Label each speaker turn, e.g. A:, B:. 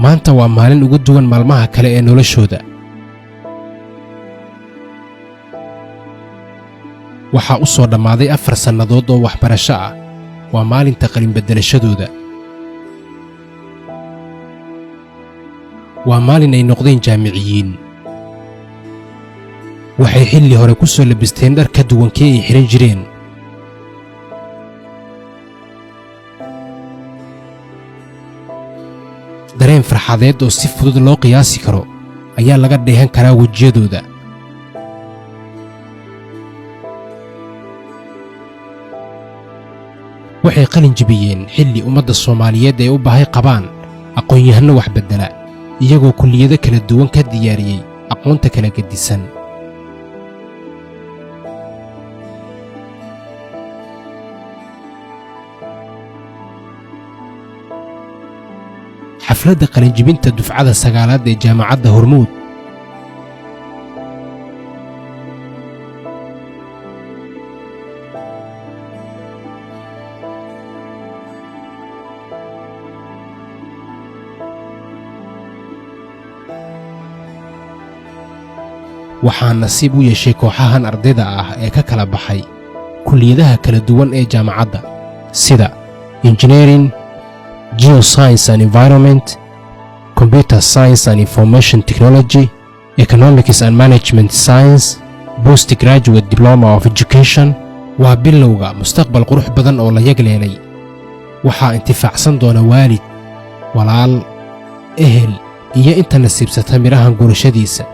A: maanta waa maalin ugu duwan maalmaha kale ee noloshooda. waxaa u soo dhammaaday 4 sannadood oo waxbarasho ah. waa maalinta qalin beddelashadooda. waa maalin ay noqdeen jaamiciyiin. waxay xilli hore ku soo labisteen dhar ka duwan kii ay xiran jireen. dareen farxadeed oo si fudud loo qiyaasi karo ayaa laga dheehan karaa wejiyadooda. waxay qalin jebiyeen xilli ummadda Soomaaliyeed ay u baahi qabaan aqoon-yahano wax beddela, iyagoo kulliyado kala duwan ka diyaariyey aqoonta kala gedisan. xafladda qalinjibinta dufcada 9aad ee jaamacadda Hormuud waxaa nasiib u yeeshay kooxahan ardayda ah ee ka kala baxay kulliyadaha kala duwan ee jaamacadda sida engineering, geoscience and environment, computer science and information technology, economics and management science, postgraduate diploma of education. waa bilowga mustaqbal qurux badan oo la yagleelay. waxaa intifaacsan doona waalid, walaal, ehel iyo inta nasiibsata mirahan gurashadiisa.